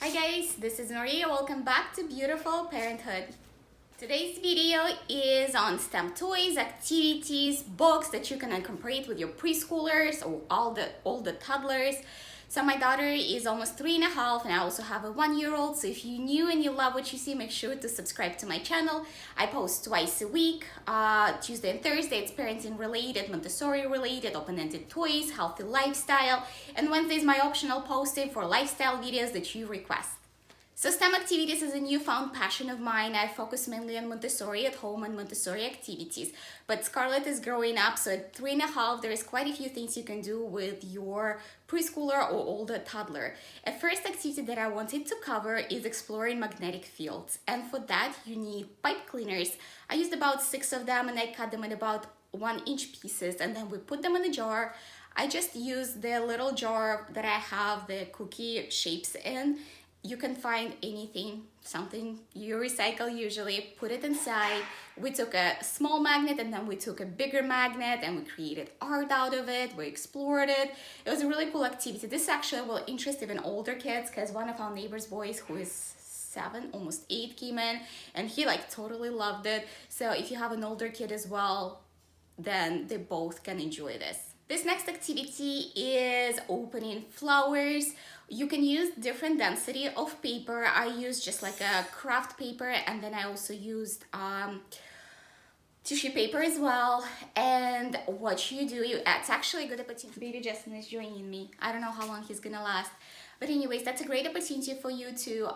Hi guys, this is Maria. Welcome back to Beautiful Parenthood. Today's video is on STEM toys, activities, books that you can incorporate with your preschoolers or all the toddlers. So my daughter is almost 3.5 and I also have a 1-year-old. So if you're new and you love what you see, make sure to subscribe to my channel. I post twice a week, Tuesday and Thursday. It's parenting related, Montessori related, open-ended toys, healthy lifestyle. And Wednesday is my optional posting for lifestyle videos that you request. So STEM activities is a newfound passion of mine. I focus mainly on Montessori at home and Montessori activities. But Scarlett is growing up, so at 3.5, there is quite a few things you can do with your preschooler or older toddler. A first activity that I wanted to cover is exploring magnetic fields. And for that, you need pipe cleaners. I used about 6 of them and I cut them in about 1-inch pieces, and then we put them in a jar. I just used the little jar that I have the cookie shapes in. You can find anything, something you recycle usually, put it inside. We took a small magnet and then we took a bigger magnet and we created art out of it. We explored it. It was a really cool activity. This actually will interest even older kids because one of our neighbor's boys who is 7, almost 8 came in and he totally loved it. So if you have an older kid as well, then they both can enjoy this. This next activity is opening flowers. You can use different density of paper. I used just like a craft paper and then I also used tissue paper as well. And what you do, it's actually a good opportunity. Baby Justin is joining me. I don't know how long he's gonna last. But anyways, that's a great opportunity for you to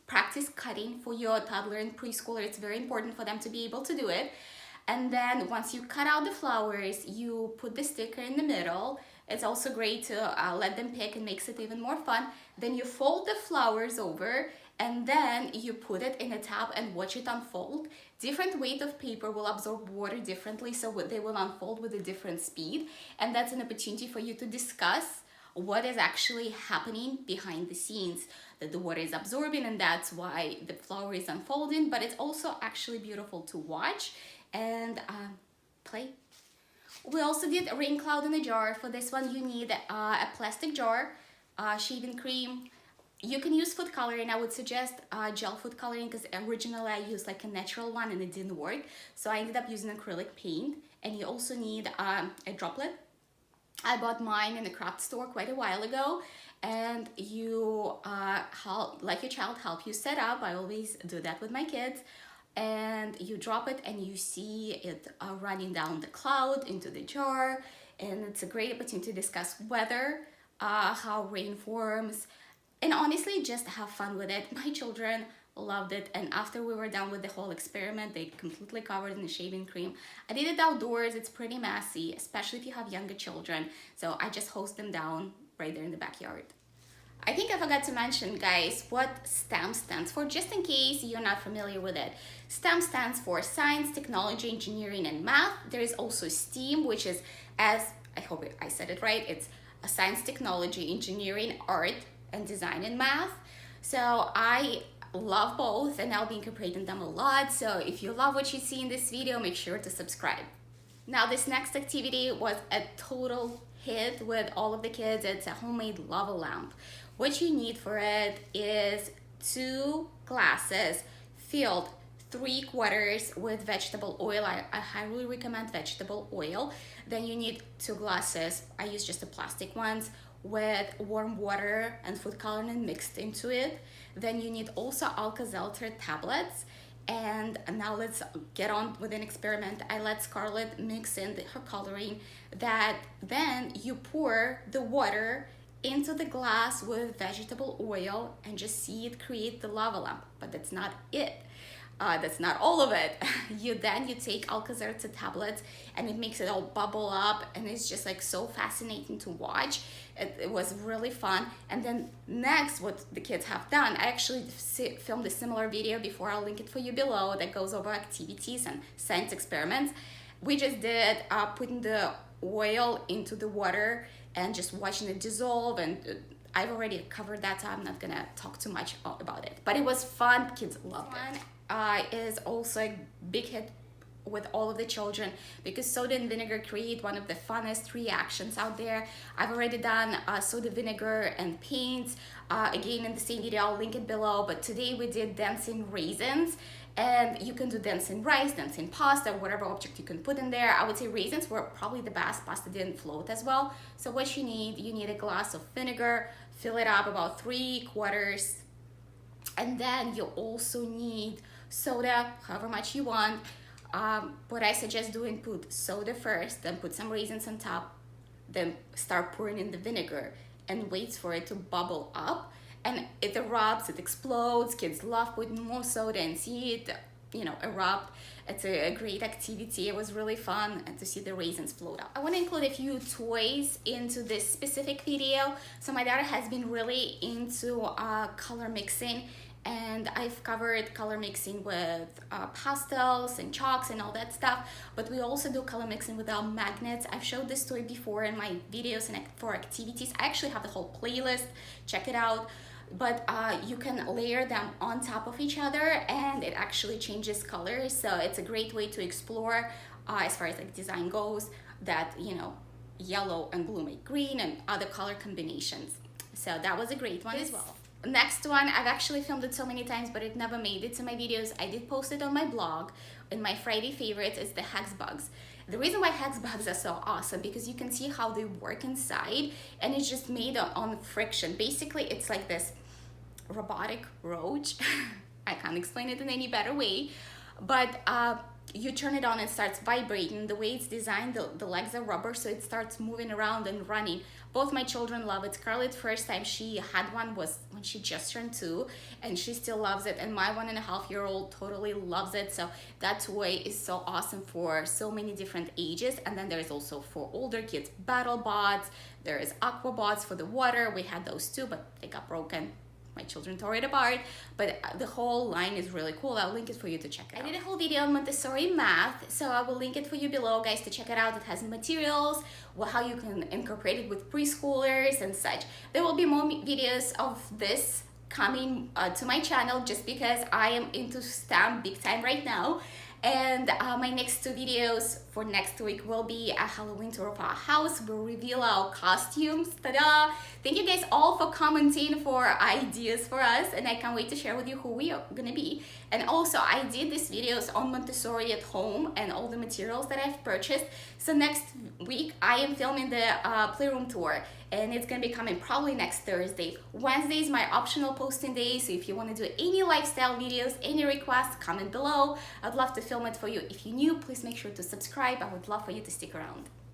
practice cutting for your toddler and preschooler. It's very important for them to be able to do it. And then once you cut out the flowers, you put the sticker in the middle. It's also great to let them pick and makes it even more fun. Then you fold the flowers over and then you put it in a tub and watch it unfold. Different weight of paper will absorb water differently, so they will unfold with a different speed. And that's an opportunity for you to discuss what is actually happening behind the scenes, that the water is absorbing and that's why the flower is unfolding, but it's also actually beautiful to watch and play. We also did a rain cloud in a jar. For this one, you need a plastic jar, shaving cream. You can use food coloring. I would suggest gel food coloring because originally I used like a natural one and it didn't work. So I ended up using acrylic paint. And you also need a droplet. I bought mine in the craft store quite a while ago. And you let your child help you set up. I always do that with my kids. And you drop it and you see it running down the cloud into the jar, and it's a great opportunity to discuss weather, how rain forms, and honestly just have fun with it. My children loved it, and after we were done with the whole experiment, they completely covered in the shaving cream. I did it outdoors. It's pretty messy, especially if you have younger children, so I just hosed them down right there in the backyard. I think I forgot to mention, guys, what STEM stands for, just in case you're not familiar with it. STEM stands for Science, Technology, Engineering, and Math. There is also STEAM, which is, I hope I said it right, it's a Science, Technology, Engineering, Art, and Design, and Math. So I love both, and I'll be incorporating them a lot. So if you love what you see in this video, make sure to subscribe. Now, this next activity was a total hit with all of the kids. It's a homemade lava lamp. What you need for it is 2 glasses filled 3/4 with vegetable oil. I highly recommend vegetable oil. Then you need 2 glasses, I use just the plastic ones, with warm water and food coloring mixed into it. Then you need also Alka-Seltzer tablets. And now let's get on with an experiment. I let Scarlett mix in her coloring. Then you pour the water into the glass with vegetable oil and just see it create the lava lamp. But that's not it. That's not all of it. You take Alka-Seltzer tablets and it makes it all bubble up, and it's just like so fascinating to watch. It was really fun. And then next, what the kids have done, I actually filmed a similar video before. I'll link it for you below, that goes over activities and science experiments. We just did putting the oil into the water and just watching it dissolve, and I've already covered that, so I'm not gonna talk too much about it. But it was fun. Kids loved it. Is also a big hit with all of the children, because soda and vinegar create one of the funnest reactions out there. I've already done soda vinegar and paint, again in the same video, I'll link it below, but today we did dancing raisins. And you can do dancing rice, dancing pasta, whatever object you can put in there. I would say raisins were probably the best. Pasta didn't float as well. So what you need a glass of vinegar, fill it up about 3/4, and then you also need soda, however much you want. What I suggest doing, put soda first, then put some raisins on top, then start pouring in the vinegar and wait for it to bubble up. And it erupts, it explodes. Kids love putting more soda and see it, erupt. It's a great activity. It was really fun and to see the raisins float up. I want to include a few toys into this specific video. So my daughter has been really into color mixing, and I've covered color mixing with pastels and chalks and all that stuff, but we also do color mixing with our magnets. I've showed this toy before in my videos and for activities. I actually have the whole playlist, check it out. But you can layer them on top of each other and it actually changes colors. So it's a great way to explore as far as like design goes, that yellow and blue make green and other color combinations. So that was a great one as well. Next one, I've actually filmed it so many times, but it never made it to my videos. I did post it on my blog. In my Friday favorites is the Hexbugs. The reason why Hexbugs are so awesome, because you can see how they work inside, and it's just made on friction. Basically, it's like this robotic roach. I can't explain it in any better way, but you turn it on and it starts vibrating. The way it's designed, the legs are rubber, so it starts moving around and running. Both my children love it. Scarlett, first time she had one was when she just turned 2, and she still loves it, and my 1.5-year-old totally loves it. So that toy is so awesome for so many different ages. And then there's also for older kids battle bots, there is aqua bots for the water. We had those too, but they got broken. My children tore it apart, but the whole line is really cool. I'll link it for you to check it out. I did a whole video on Montessori math, so I will link it for you below, guys, to check it out. It has materials, how you can incorporate it with preschoolers and such. There will be more videos of this coming to my channel, just because I am into STEM big time right now. And my next 2 videos for next week will be a Halloween tour of our house. We'll reveal our costumes. Ta-da! Thank you guys all for commenting for ideas for us, and I can't wait to share with you who we are gonna be. And also, I did these videos on Montessori at home and all the materials that I've purchased. So next week, I am filming the playroom tour, and it's gonna be coming probably next Thursday. Wednesday is my optional posting day, so if you wanna do any lifestyle videos, any requests, comment below. I'd love to film it for you. If you're new, please make sure to subscribe. I would love for you to stick around.